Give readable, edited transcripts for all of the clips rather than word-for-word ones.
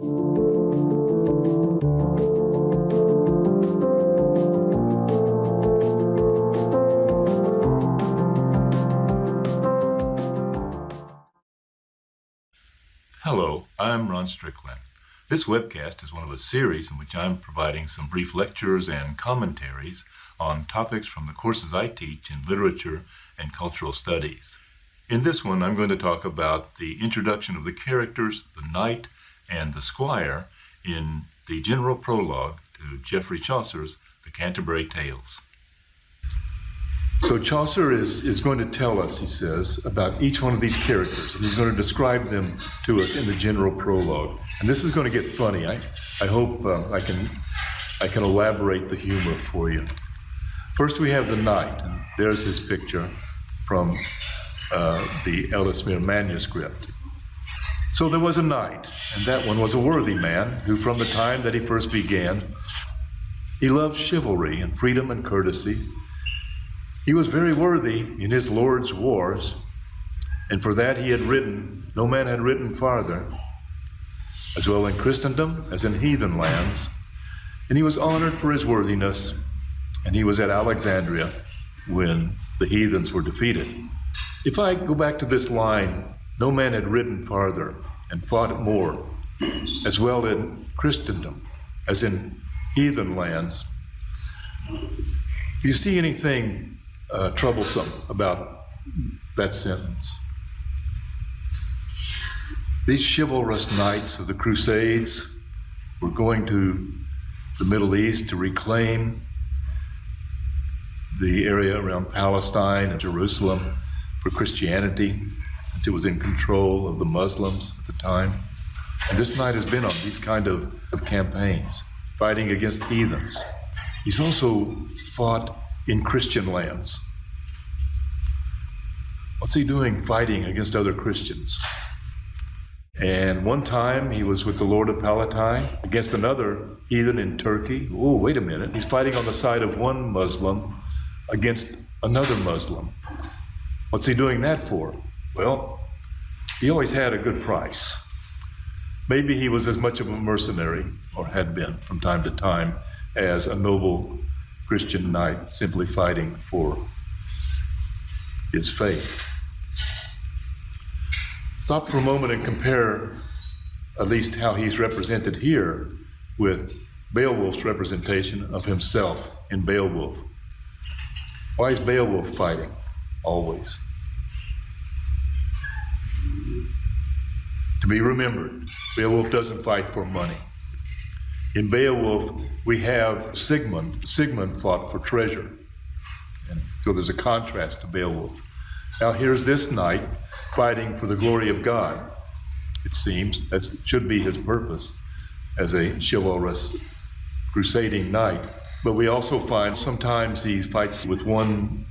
Hello, I'm Ron Strickland. This webcast is one of a series in which I'm providing some brief lectures and commentaries on topics from the courses I teach in literature and cultural studies. In this one, I'm going to talk about the introduction of the characters, the knight and the squire, in the general prologue to Geoffrey Chaucer's The Canterbury Tales. So Chaucer is going to tell us, he says, about each one of these characters, and he's going to describe them to us in the general prologue. And this is going to get funny. I hope I can elaborate the humor for you. First, we have the knight, and there's his picture from the Ellesmere manuscript. So there was a knight, and that one was a worthy man who, from the time that he first began, he loved chivalry and freedom and courtesy. He was very worthy in his lord's wars, and for that he had ridden, no man had ridden farther, as well in Christendom as in heathen lands. And he was honored for his worthiness, and he was at Alexandria when the heathens were defeated. If I go back to this line, no man had ridden farther and fought more, as well in Christendom as in heathen lands, do you see anything troublesome about that sentence? These chivalrous knights of the Crusades were going to the Middle East to reclaim the area around Palestine and Jerusalem for Christianity, since it was in control of the Muslims at the time. And this knight has been on these kind of campaigns, fighting against heathens. He's also fought in Christian lands. What's he doing fighting against other Christians? And one time he was with the Lord of Palatine against another heathen in Turkey. Oh, wait a minute. He's fighting on the side of one Muslim against another Muslim. What's he doing that for? Well, he always had a good price. Maybe he was as much of a mercenary, or had been from time to time, as a noble Christian knight simply fighting for his faith. Stop for a moment and compare at least how he's represented here with Beowulf's representation of himself in Beowulf. Why is Beowulf fighting always? To be remembered, Beowulf doesn't fight for money. In Beowulf, we have Sigmund. Sigmund fought for treasure. And so there's a contrast to Beowulf. Now here's this knight fighting for the glory of God. It seems that should be his purpose as a chivalrous crusading knight. But we also find sometimes he fights with one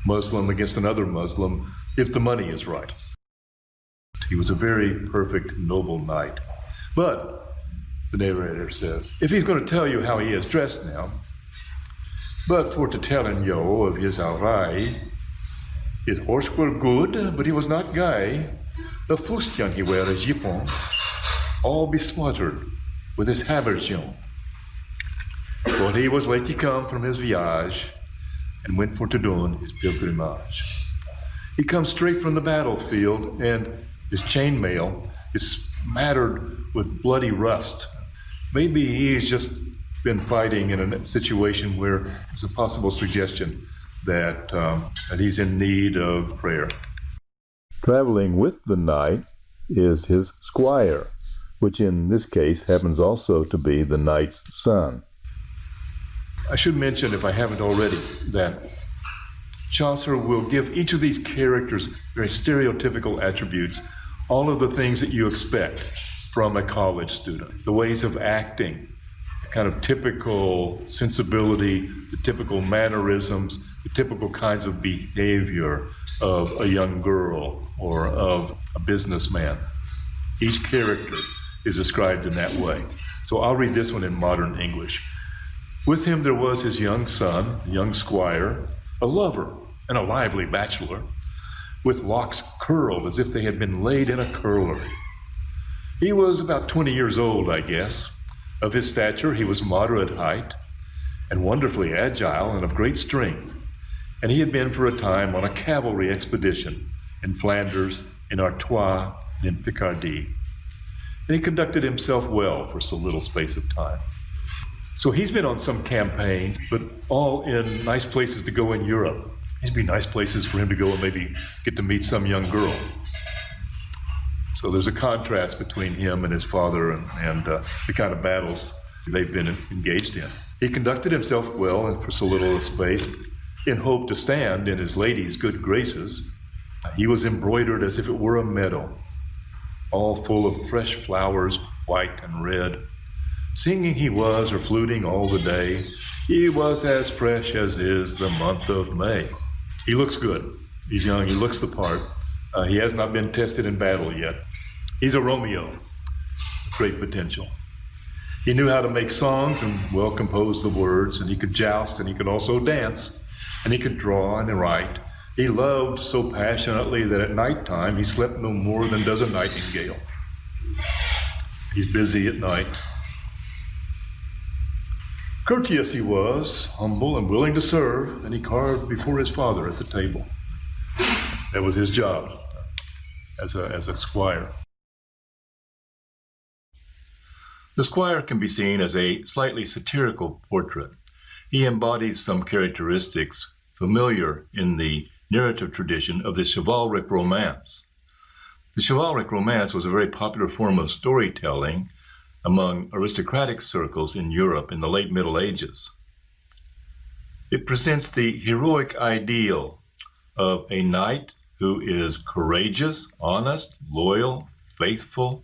Muslim against another Muslim if the money is right. He was a very perfect, noble knight. But, the narrator says, if he's going to tell you how he is dressed now, but for to tellen you of his array, his horse were good, but he was not gay. The fustian he wear a jupon, all besmuttered with his habergeon. For he was late to come from his voyage, and went for to do his pilgrimage. He comes straight from the battlefield, and his chainmail is smattered with bloody rust. Maybe he's just been fighting in a situation where there's a possible suggestion that he's in need of prayer. Traveling with the knight is his squire, which in this case happens also to be the knight's son. I should mention, if I haven't already, that Chaucer will give each of these characters very stereotypical attributes, all of the things that you expect from a college student, the ways of acting, the kind of typical sensibility, the typical mannerisms, the typical kinds of behavior of a young girl or of a businessman. Each character is described in that way. So I'll read this one in modern English. With him there was his young son, the young squire, a lover and a lively bachelor, with locks curled as if they had been laid in a curler. He was about 20 years old, I guess. Of his stature, he was moderate height and wonderfully agile and of great strength. And he had been for a time on a cavalry expedition in Flanders, in Artois, and in Picardy. And he conducted himself well for so little space of time. So he's been on some campaigns, but all in nice places to go in Europe. These would be nice places for him to go and maybe get to meet some young girl. So there's a contrast between him and his father and the kind of battles they've been engaged in. He conducted himself well and for so little space in hope to stand in his lady's good graces. He was embroidered as if it were a meadow, all full of fresh flowers, white and red. Singing he was, or fluting all the day. He was as fresh as is the month of May. He looks good. He's young, he looks the part. He has not been tested in battle yet. He's a Romeo, great potential. He knew how to make songs and well compose the words, and he could joust, and he could also dance, and he could draw and write. He loved so passionately that at nighttime he slept no more than does a nightingale. He's busy at night. Courteous he was, humble and willing to serve, and he carved before his father at the table. That was his job as a squire. The squire can be seen as a slightly satirical portrait. He embodies some characteristics familiar in the narrative tradition of the chivalric romance. The chivalric romance was a very popular form of storytelling among aristocratic circles in Europe in the late Middle Ages. It presents the heroic ideal of a knight who is courageous, honest, loyal, faithful.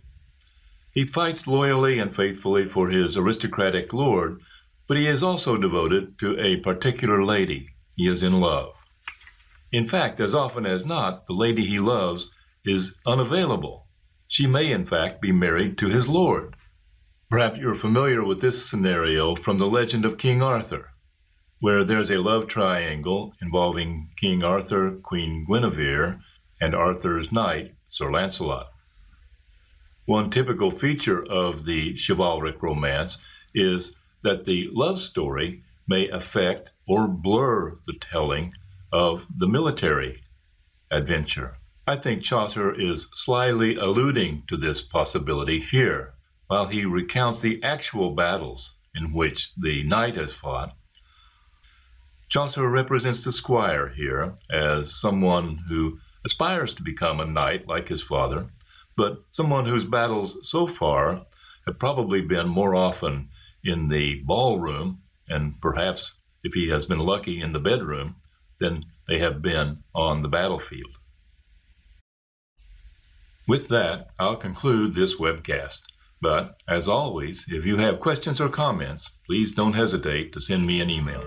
He fights loyally and faithfully for his aristocratic lord, but he is also devoted to a particular lady. He is in love. In fact, as often as not, the lady he loves is unavailable. She may, in fact, be married to his lord. Perhaps you're familiar with this scenario from the legend of King Arthur, where there's a love triangle involving King Arthur, Queen Guinevere, and Arthur's knight, Sir Lancelot. One typical feature of the chivalric romance is that the love story may affect or blur the telling of the military adventure. I think Chaucer is slyly alluding to this possibility here, while he recounts the actual battles in which the knight has fought. Chaucer represents the squire here as someone who aspires to become a knight like his father, but someone whose battles so far have probably been more often in the ballroom, and perhaps, if he has been lucky, in the bedroom, than they have been on the battlefield. With that, I'll conclude this webcast. But, as always, if you have questions or comments, please don't hesitate to send me an email.